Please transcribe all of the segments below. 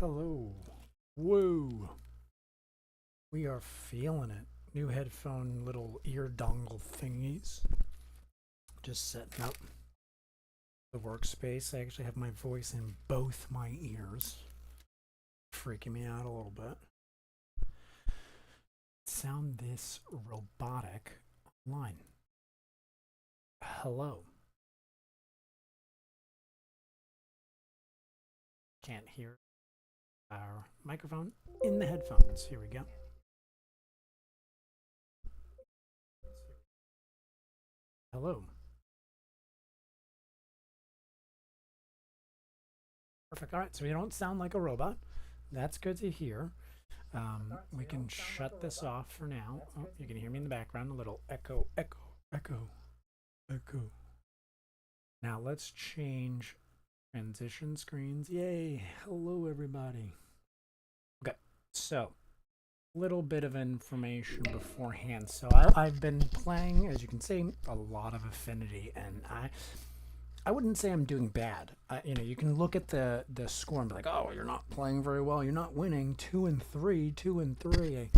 Hello. Woo. We are feeling it. New headphone little ear dongle thingies. Just setting up the workspace. I actually have my voice in both my ears. Freaking me out a little bit. Sound this robotic online. Hello. Can't hear our microphone in the headphones. Here we go. Hello. Perfect. All right, so we don't sound like a robot. That's good to hear. We can shut this off for now. Oh, you can hear me in the background. A little echo, echo, echo, echo. Now let's change transition screens. Yay. Hello, everybody. Okay, so little bit of information beforehand. So I've been playing, as you can see, a lot of Affinity, and I wouldn't say I'm doing bad. You can look at the score and be like, oh, you're not playing very well. You're not winning. 2-3, 2-3. A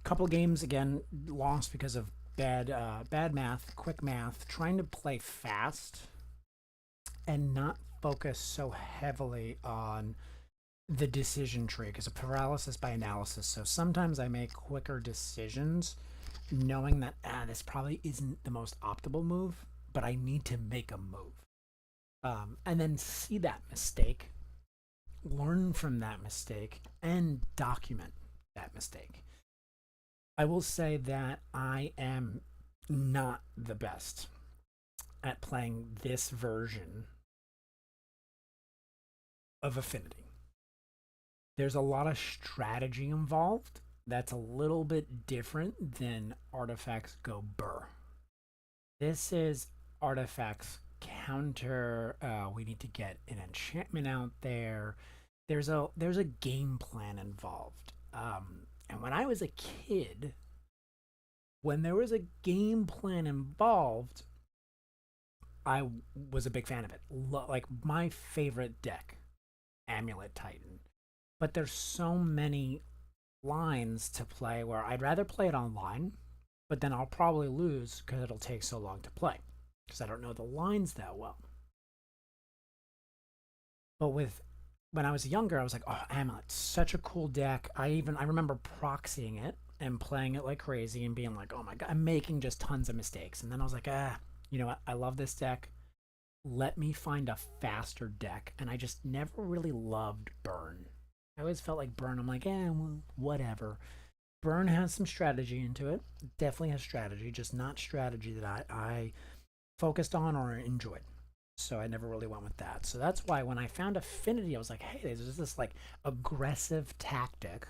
couple games again lost because of bad math, quick math. Trying to play fast and not focus so heavily on the decision tree because of paralysis by analysis. So sometimes I make quicker decisions, knowing that this probably isn't the most optimal move, but I need to make a move. And then see that mistake, learn from that mistake, and document that mistake. I will say that I am not the best at playing this version of Affinity. There's a lot of strategy involved that's a little bit different than Artifacts Go Burr. This is Artifacts counter. We need to get an enchantment out there. There's a game plan involved. And when I was a kid, when there was a game plan involved, I was a big fan of it. Like my favorite deck, Amulet Titan. But there's so many lines to play where I'd rather play it online, but then I'll probably lose because it'll take so long to play because I don't know the lines that well. But when I was younger, I was like, oh, Amulet, such a cool deck. I remember proxying it and playing it like crazy and being like, oh my god, I'm making just tons of mistakes. And then I was like, you know what? I love this deck. Let me find a faster deck. And I just never really loved Burn. I always felt like Burn, I'm like, well, whatever. Burn has some strategy into it. Definitely has strategy, just not strategy that I focused on or enjoyed. So I never really went with that. So that's why when I found Affinity, I was like, hey, there's this like aggressive tactic.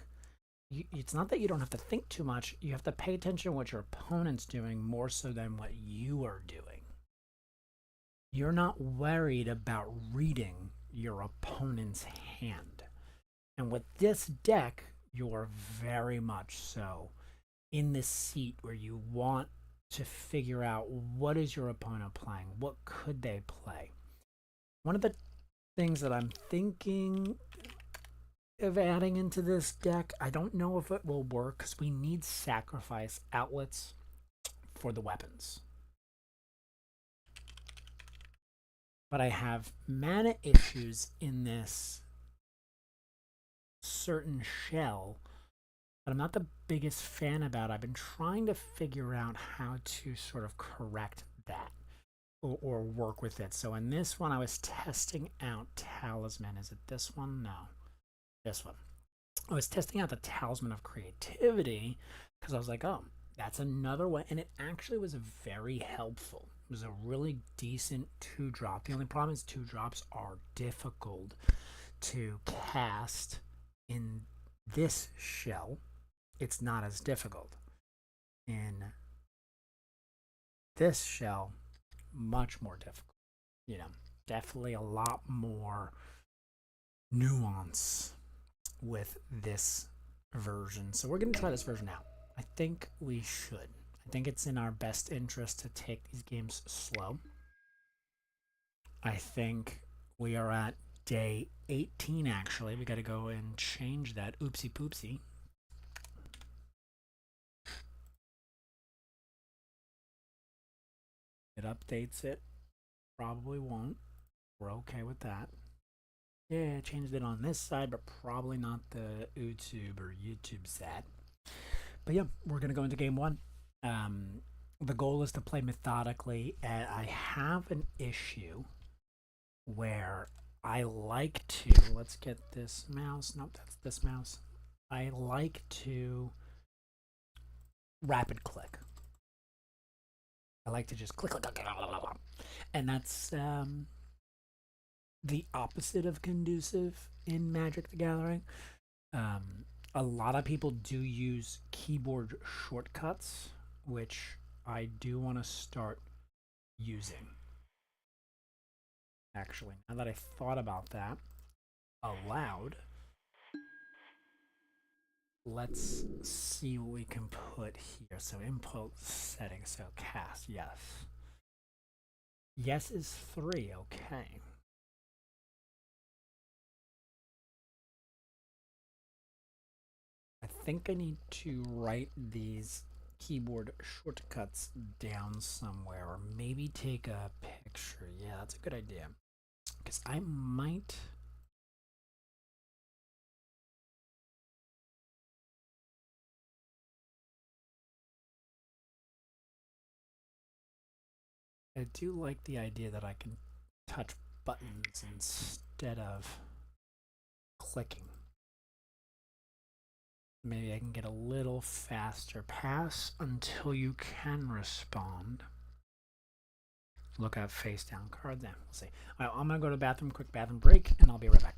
It's not that you don't have to think too much. You have to pay attention to what your opponent's doing more so than what you are doing. You're not worried about reading your opponent's hand. And with this deck, you're very much so in this seat where you want to figure out what is your opponent playing? What could they play? One of the things that I'm thinking of adding into this deck, I don't know if it will work because we need sacrifice outlets for the weapons. But I have mana issues in this certain shell that I'm not the biggest fan about. I've been trying to figure out how to sort of correct that or work with it. So in this one, I was testing out Talisman. Is it this one? No, this one. I was testing out the Talisman of Creativity because I was like, oh, that's another way. And it actually was very helpful. It was a really decent 2-drop. The only problem is 2-drops are difficult to cast in this shell. It's not as difficult. In this shell, much more difficult. Definitely a lot more nuance with this version. So we're going to try this version out. I think we should. I think it's in our best interest to take these games slow. I think we are at day 18 actually. We got to go and change that. Oopsie poopsie. It updates it. Probably won't. We're okay with that. Yeah, I changed it on this side, but probably not the YouTube side. But yeah, we're gonna go into game one. The goal is to play methodically, and I have an issue where I like to, let's get this mouse. Nope, that's this mouse. I like to rapid click. I like to just click, click, click, click, and that's the opposite of conducive in Magic the Gathering. A lot of people do use keyboard shortcuts, which I do want to start using. Actually, now that I thought about that aloud, let's see what we can put here. So input settings, so cast, yes. Yes is 3, okay. I think I need to write these keyboard shortcuts down somewhere, or maybe take a picture. Yeah, that's a good idea. Because I might... I do like the idea that I can touch buttons instead of clicking. Maybe I can get a little faster. Pass until you can respond. Look at face down card then. We'll see. All right, I'm going to go to the bathroom, quick bathroom break, and I'll be right back.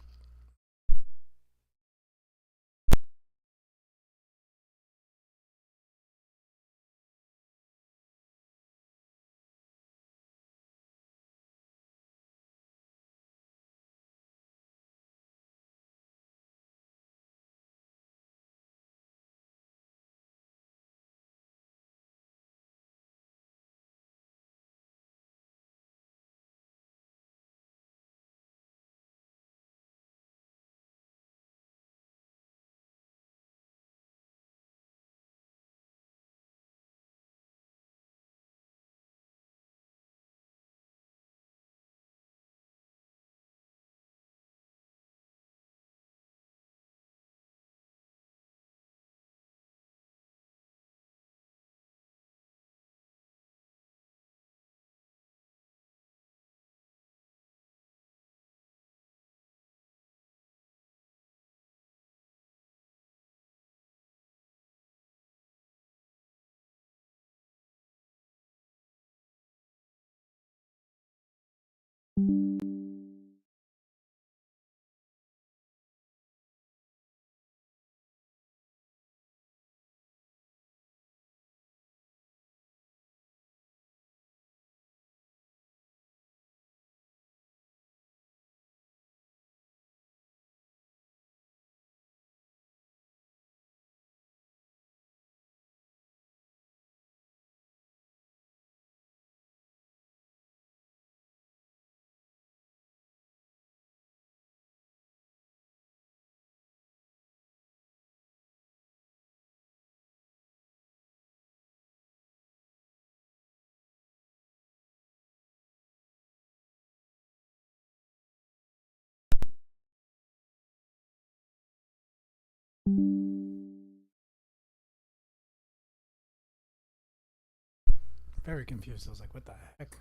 Very confused. I was like, what the heck?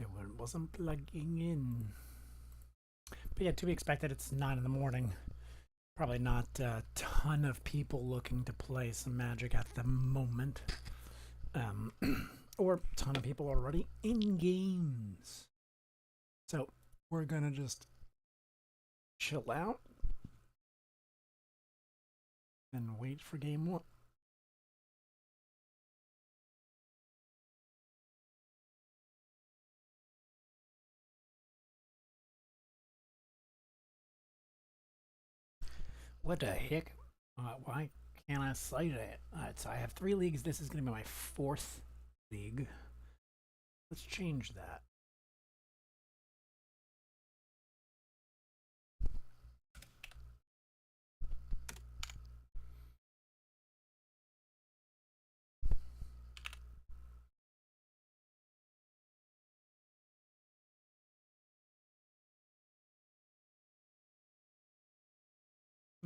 It wasn't plugging in. But yeah, to be expected, it's 9 in the morning. Probably not a ton of people looking to play some Magic at the moment. Or a ton of people already in games. So we're going to just chill out and wait for game one. What the heck? Why can't I cite it? So I have 3 leagues. This is going to be my 4th league. Let's change that.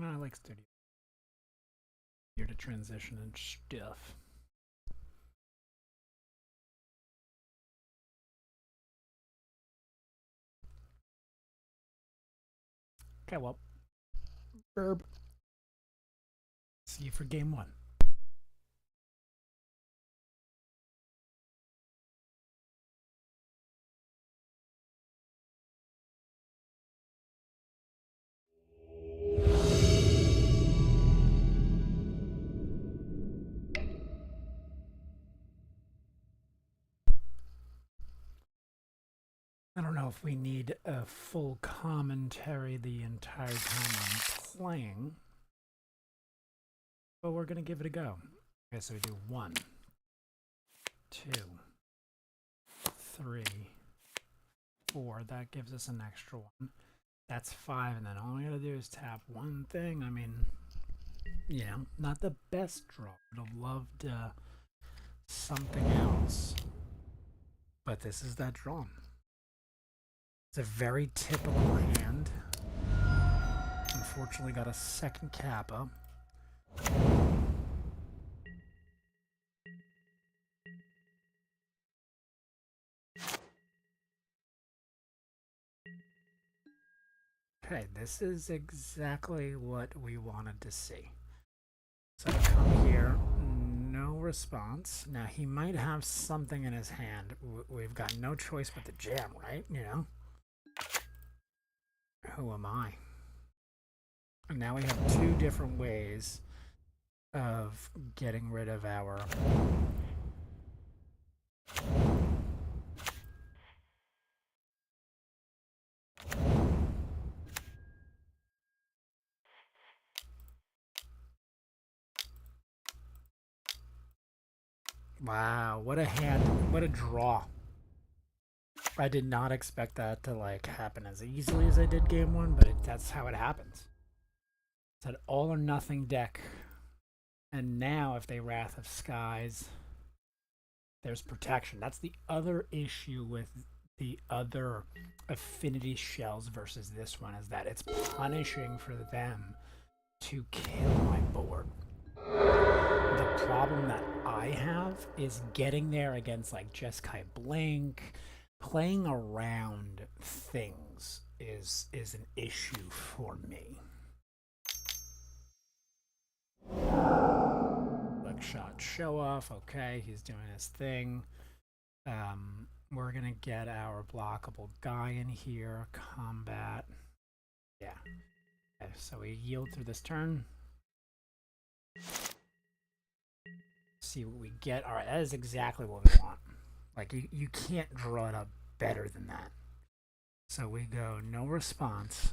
I like studio. Here to transition and stuff. Okay, well, verb. See you for game one. I don't know if we need a full commentary the entire time I'm playing, but we're going to give it a go. Okay, so we do 1, 2, 3, 4. That gives us an extra one. That's 5, and then all we got to do is tap one thing. I mean, you know, not the best draw. Would have loved something else, but this is that draw. It's a very typical hand. Unfortunately, got a second Kappa. Okay, this is exactly what we wanted to see. So I come here, no response. Now he might have something in his hand. We've got no choice but to jam, right? You know? Who am I? And now we have two different ways of getting rid of our wow, what a hand, what a draw. I did not expect that to like happen as easily as I did game one, but that's how it happens. It's an all or nothing deck. And now if they Wrath of Skies, there's protection. That's the other issue with the other Affinity shells versus this one, is that it's punishing for them to kill my board. The problem that I have is getting there against like Jeskai Blink. Playing around things is an issue for me. Shot show off. Okay, he's doing his thing. We're gonna get our blockable guy in here. Combat. Yeah. Okay, so we yield through this turn. See what we get. All right, that is exactly what we want. Like you can't draw it up better than that. So we go no response.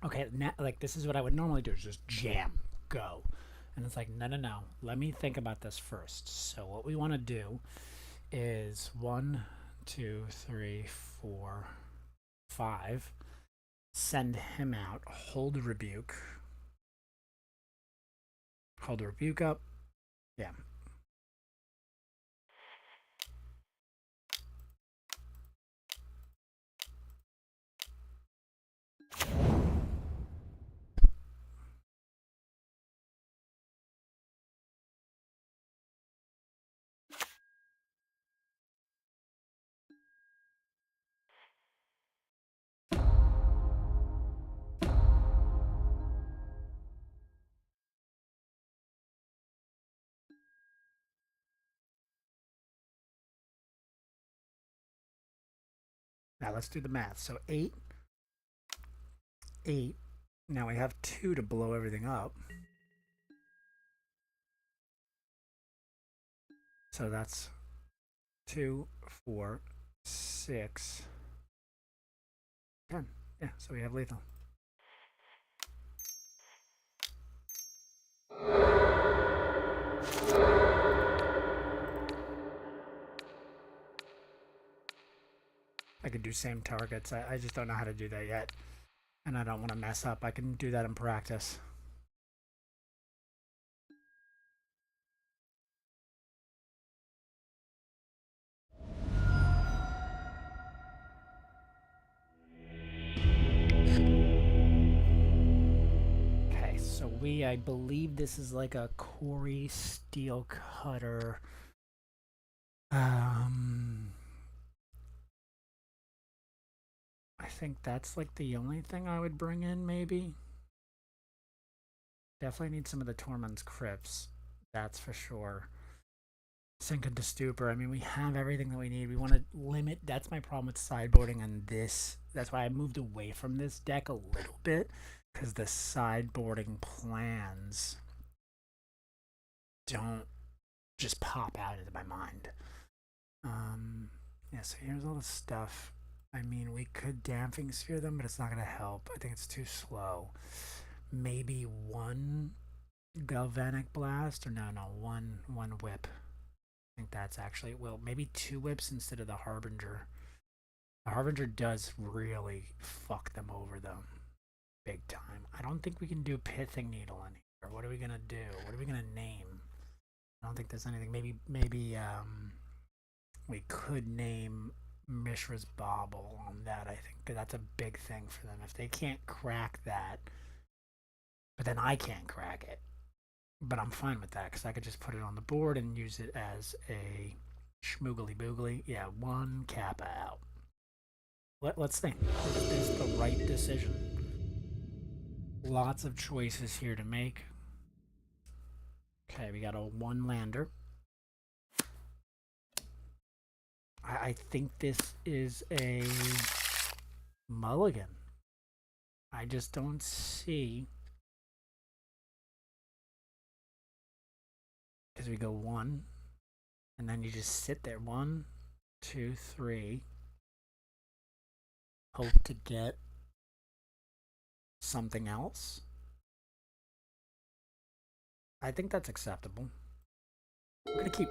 Okay, now, like this is what I would normally do, is just jam, go. And it's like, no. Let me think about this first. So what we want to do is 1, 2, 3, 4, 5. Send him out. Hold a rebuke. Hold a rebuke up. Yeah. Now let's do the math. So 8. Now we have 2 to blow everything up. So that's 2, 4, 6, 10. Yeah, so we have lethal. I could do same targets. I just don't know how to do that yet. And I don't want to mess up. I can do that in practice. I believe this is like a Corey steel cutter. I think that's like the only thing I would bring in, maybe. Definitely need some of the Tormund's Crypts. That's for sure. Sink into Stupor. I mean, we have everything that we need. We want to limit. That's my problem with sideboarding and this. That's why I moved away from this deck a little bit. Because the sideboarding plans don't just pop out into my mind. Yeah, so here's all the stuff. I mean, we could Damping Sphere them, but it's not going to help. I think it's too slow. Maybe one Galvanic Blast, or no, one whip. I think that's actually, well, maybe two whips instead of the Harbinger. The Harbinger does really fuck them over, though. Big time. I don't think we can do Pithing Needle in here. What are we going to do? What are we going to name? I don't think there's anything. Maybe we could name Mishra's Bauble on that, I think, because that's a big thing for them. If they can't crack that, but then I can't crack it. But I'm fine with that because I could just put it on the board and use it as a schmoogly boogly. Yeah, one Kappa out. Let's think. Is the right decision? Lots of choices here to make. Okay, we got a one lander. I think this is a mulligan. I just don't see. Because we go one, and then you just sit there. 1, 2, 3. Hope to get something else. I think that's acceptable. I'm gonna keep.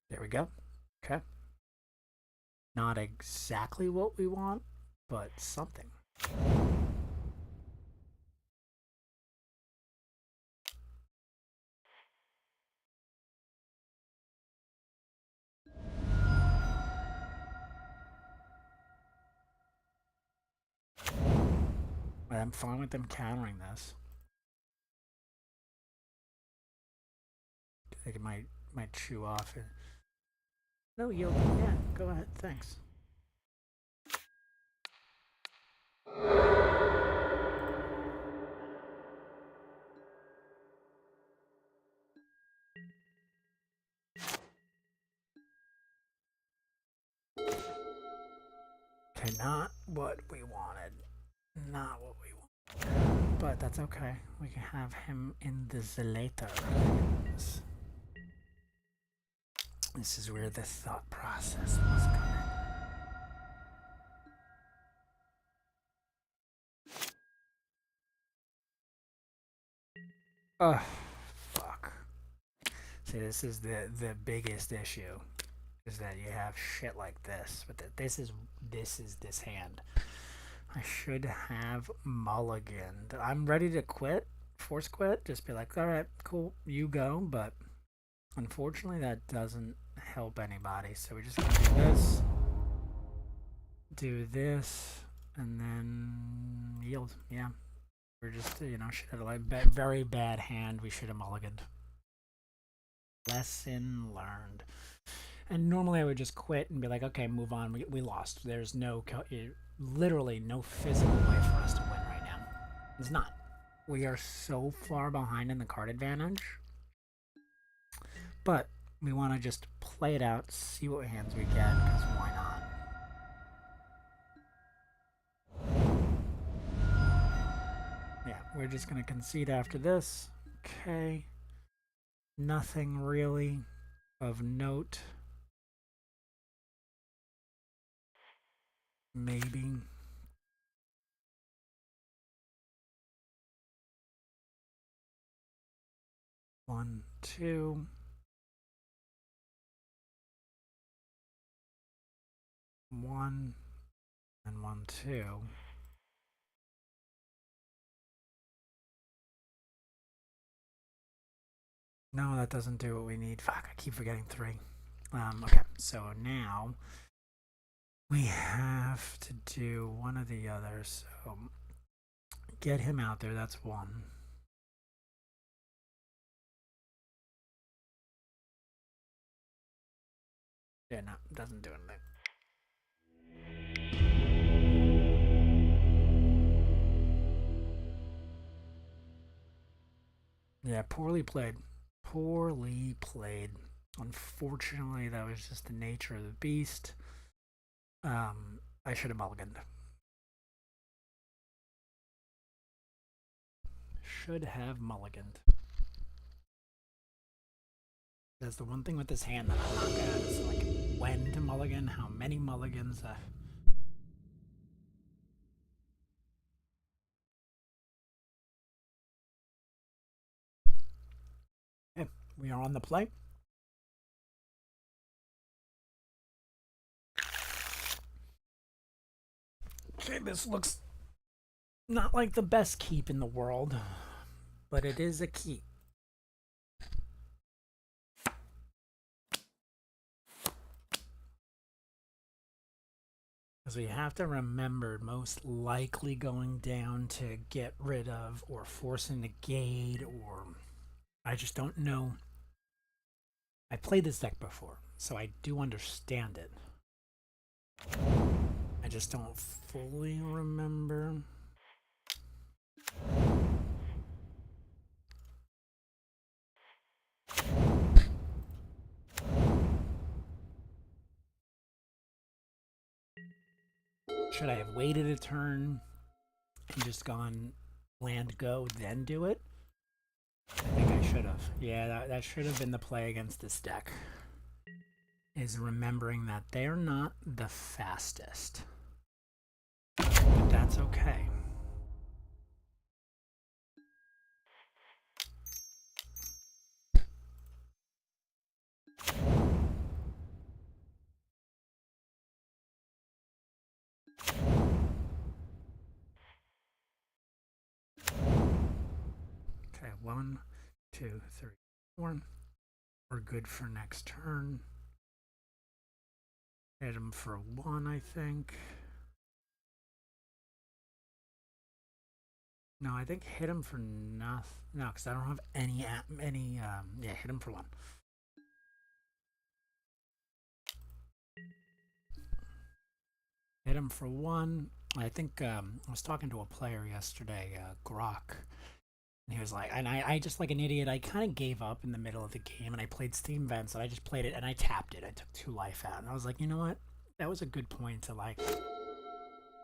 There we go. Okay. Not exactly what we want, but something. I'm fine with them countering this. I think it might chew off it. No yield. Yeah, go ahead. Thanks. Okay, not what we wanted. Not what we want. But that's okay. We can have him in the Zelator. This is where the thought process was coming. Oh, fuck. See, this is the biggest issue, is that you have shit like this. But this is this hand. I should have mulliganed. I'm ready to quit, force quit. Just be like, all right, cool, you go. But unfortunately, that doesn't help anybody. So we're just gonna do this, and then yield. Yeah, we're just should have like very bad hand. We should have mulliganed. Lesson learned. And normally I would just quit and be like, okay, move on. We lost. There's literally no physical way for us to win right now. It's not. We are so far behind in the card advantage. But we want to just play it out, see what hands we get, because why not? Yeah, we're just going to concede after this. Okay. Nothing really of note. Maybe. One, two. One and 1, 2. No, that doesn't do what we need. Fuck, I keep forgetting 3. Okay, so now we have to do one of the others. So get him out there, that's 1. Yeah, no, doesn't do anything. Yeah, poorly played. Poorly played. Unfortunately, that was just the nature of the beast. I should have mulliganed. Should have mulliganed. That's the one thing with this hand that I'm not good at is like when to mulligan, how many mulligans. Okay, we are on the play. Okay, this looks not like the best keep in the world, but it is a keep. Because we have to remember, most likely going down to get rid of or force a negate, or I just don't know. I played this deck before, so I do understand it. I just don't fully remember. Should I have waited a turn and just gone land go, then do it? I think I should have. Yeah, that should have been the play against this deck. Is remembering that they're not the fastest. But that's okay. Okay, 1, 2, 3, 4. We're good for next turn. Hit him for 1, I think. No, I think hit him for nothing. No, because I don't have any. Yeah, hit him for 1. Hit him for 1. I think I was talking to a player yesterday, Grok, and he was like, and I just like an idiot, I kind of gave up in the middle of the game, and I played Steam Vents, and I just played it, and I tapped it. I took 2 life out, and I was like, you know what? That was a good point to like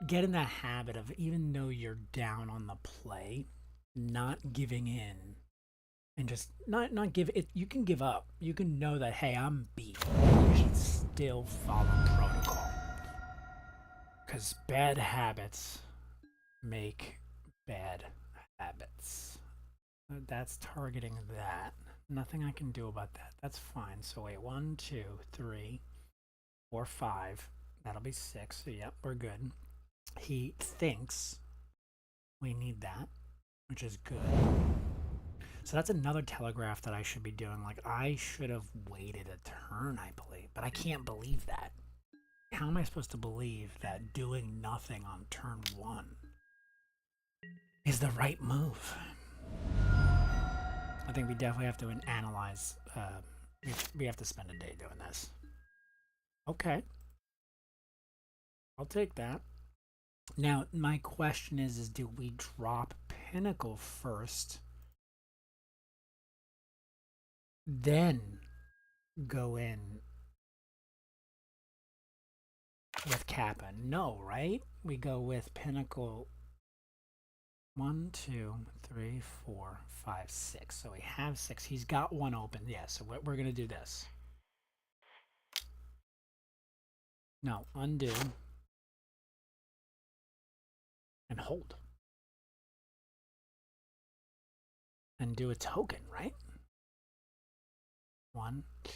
get in that habit of, even though you're down on the play, not giving in, and just not give it. You can give up. You can know that, hey, I'm beat. You should still follow protocol, because bad habits make bad habits. That's targeting that. Nothing I can do about that. That's fine. So wait, 1, 2, 3, 4, 5. That'll be 6. So yep, we're good. He thinks we need that, which is good. So that's another telegraph that I should be doing. Like, I should have waited a turn, I believe. But I can't believe that. How am I supposed to believe that doing nothing on turn 1 is the right move? I think we definitely have to analyze. We have to spend a day doing this. Okay. I'll take that. Now, my question is do we drop Pinnacle first, then go in with Kappa? No, right? We go with Pinnacle 1, 2, 3, 4, 5, 6. So we have 6. He's got 1 open. Yeah, so we're going to do this. No, undo. And hold. And do a token, right? 1, 2, 3.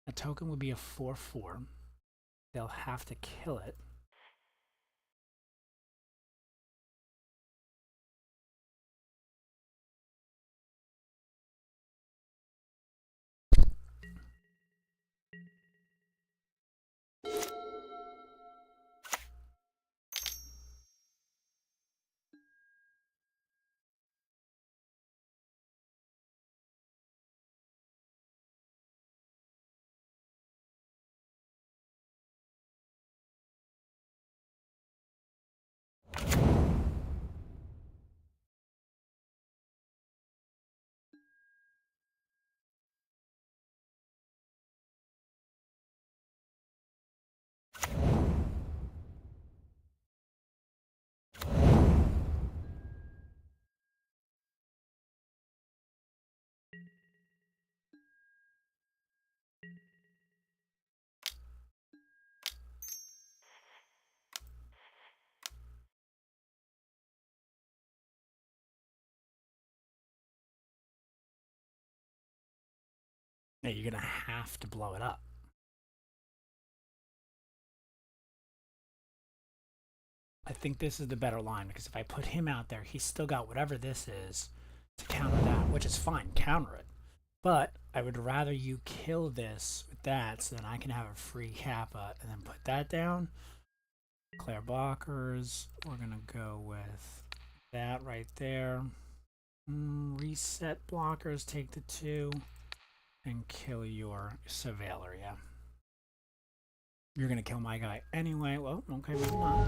A token would be a 4/4. They'll have to kill it. Yeah, you're gonna have to blow it up. I think this is the better line because if I put him out there, he's still got whatever this is to counter that, which is fine, counter it. But I would rather you kill this with that so then I can have a free Kappa and then put that down. Clear blockers. We're going to go with that right there. Reset blockers, take the 2 and kill your Surveiller, yeah. You're going to kill my guy anyway. Well, okay, maybe not.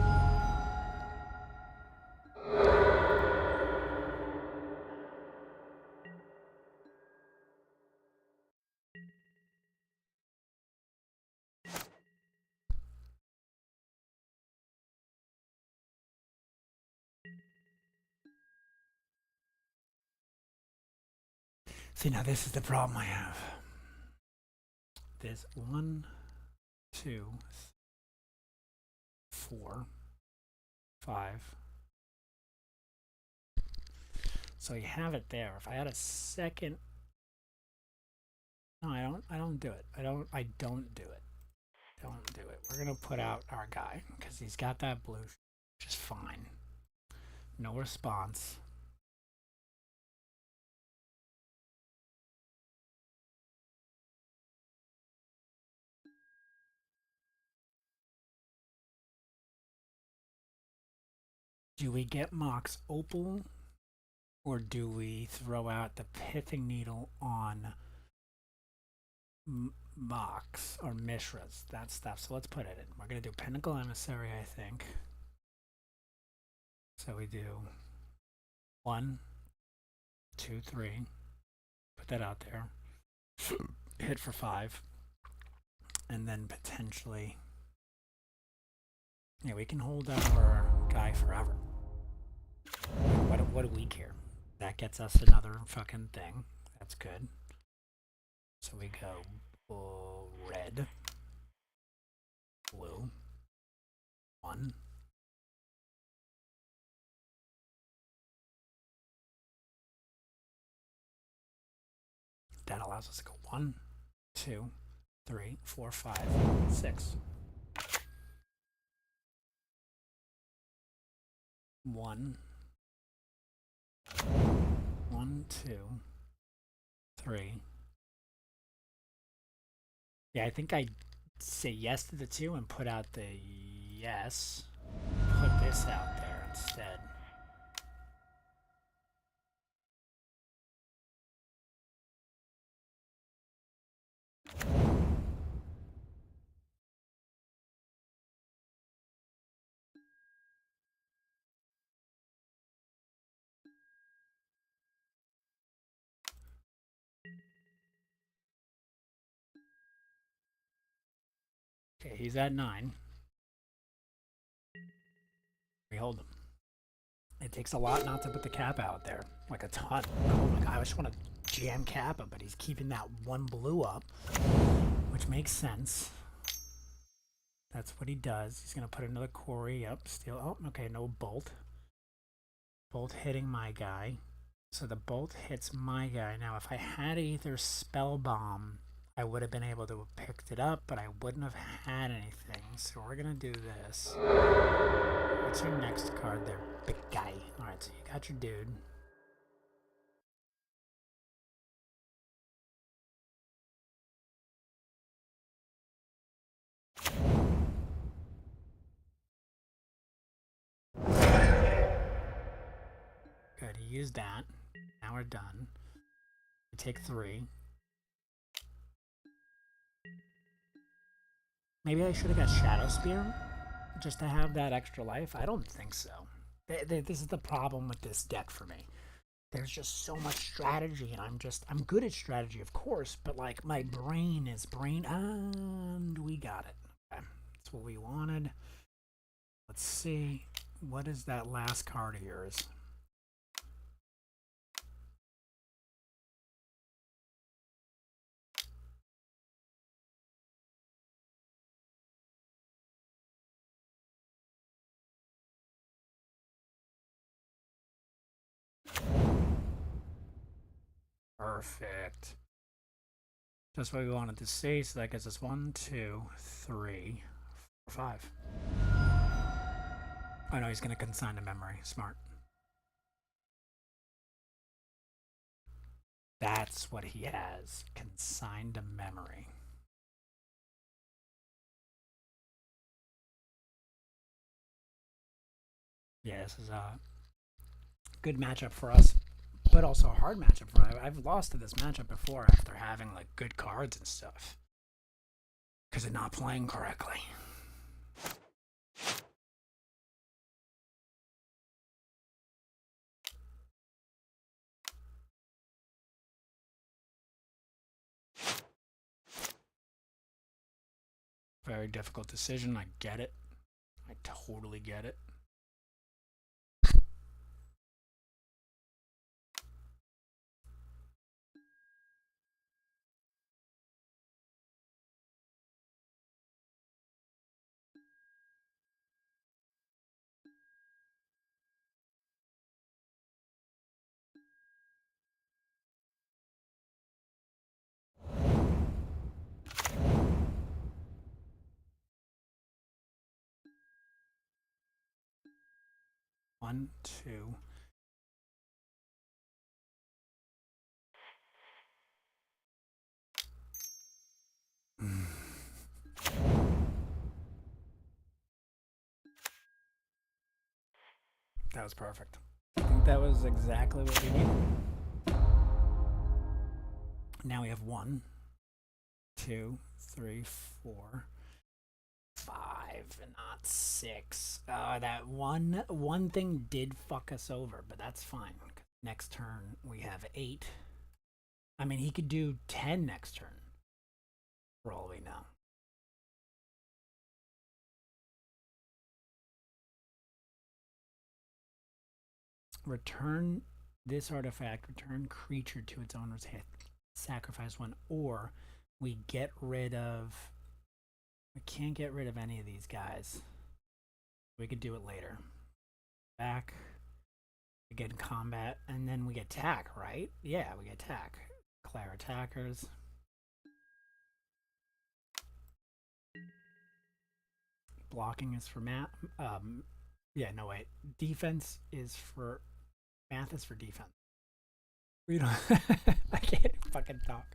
See, now this is the problem I have. There's 1, 2, 4, 5. So you have it there. If I had a second, no, I don't do it. I don't do it. Don't do it. We're gonna put out our guy because he's got that blue, which is fine. No response. Do we get Mox Opal or do we throw out the Pithing Needle on Mox or Mishra's? That stuff. So let's put it in. We're going to do Pinnacle Emissary, I think. So we do 1, 2, 3. Put that out there. Hit for 5. And then potentially, yeah, we can hold our guy forever. What do we care? That gets us another fucking thing. That's good. So we go red, blue, 1. That allows us to go 1, 2, 3, 4, 5, 6. 1, 1, 2, 3. Yeah, I think I say yes to the 2 and put out the yes. Put this out there instead. Okay, he's at 9. We hold him. It takes a lot not to put the Kappa out there. Like a ton. Oh my god, I just want to jam Kappa, but he's keeping that 1 blue up, which makes sense. That's what he does. He's going to put another quarry up. Steal. Oh, okay, no bolt. Bolt hitting my guy. So the bolt hits my guy. Now, if I had either Spell Bomb, I would have been able to have picked it up, but I wouldn't have had anything. So we're going to do this. What's your next card there, big guy? Alright, so you got your dude. Good, he used that. Now we're done. We take 3. Maybe I should have got Shadow Spear just to have that extra life. I don't think so. This is the problem with this deck for me. There's just so much strategy, and I'm good at strategy, of course, but like my brain is and we got it. Okay. That's what we wanted. Let's see. What is that last card of yours? Perfect. That's what we wanted to see. So that gives us 1, 2, 3, 4, 5. Oh no, he's going to consign to memory. Smart. That's what he has. Consigned to memory. Yeah, this is a good matchup for us, but also a hard matchup for us. I've lost to this matchup before after having like good cards and stuff because of not playing correctly. Very difficult decision. I get it. I totally get it. One, two. That was perfect. I think that was exactly what we needed. Now we have 1, 2, 3, 4, 5, not 6. That one thing did fuck us over, but that's fine. Next turn we have 8. I mean, he could do 10 next turn, for all we know. Return this artifact, return creature to its owner's hand, sacrifice 1, or we get rid of... We can't get rid of any of these guys. We could do it later. Back. We get combat, and then we get attack, right? Yeah, we get attack. Declare attackers. Blocking is for math. Yeah, no, wait. Defense is for... Math is for defense. We don't... I can't fucking talk.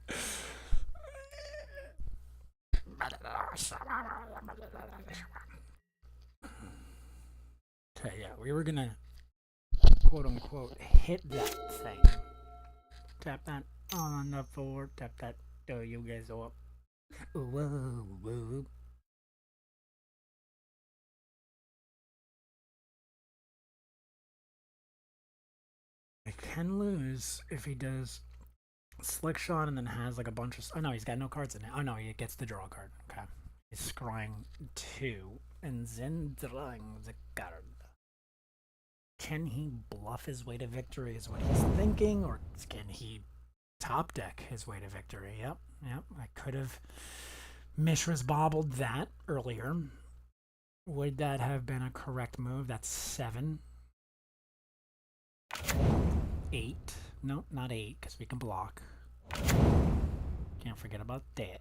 Okay, yeah, we were gonna quote unquote hit that thing. Tap that on the floor. Tap that. Oh, you guys up. Whoa, whoa. I can lose if he does Slick Shot and then has like a bunch of... Oh no, he's got no cards in it. Oh no, he gets the draw card. Okay. He's scrying 2 and then drawing the card. Can he bluff his way to victory is what he's thinking, or can he top deck his way to victory? Yep. I could have Mishra's bobbled that earlier. Would that have been a correct move? That's 7. 8. Nope, not 8, because we can block. Can't forget about that.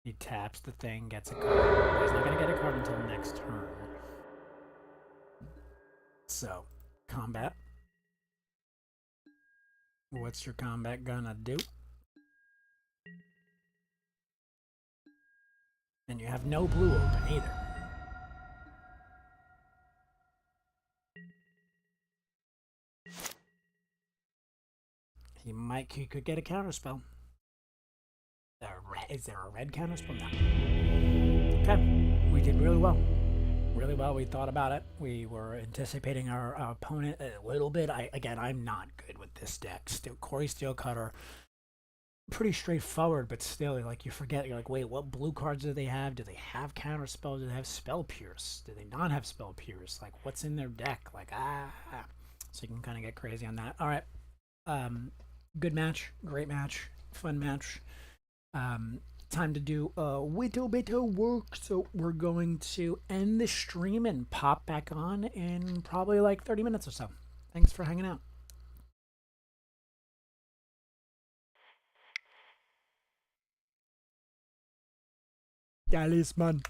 He taps the thing, gets a card. He's not going to get a card until next turn. So, combat. What's your combat gonna do? And you have no blue open either. He could get a counterspell. Is there a red counterspell? No. Okay, we did really well. Really well. We thought about it. We were anticipating our opponent a little bit. I'm not good with this deck. Still, Corey Steelcutter, pretty straightforward, but still, like, you forget. You're like, wait, what blue cards do they have? Do they have counterspell? Do they have spell pierce? Do they not have spell pierce? Like, what's in their deck? Like, so you can kind of get crazy on that. All right. Good match, great match, fun match. Time to do a little bit of work, so we're going to end the stream and pop back on in probably like 30 minutes or so. Thanks for hanging out. Talisman.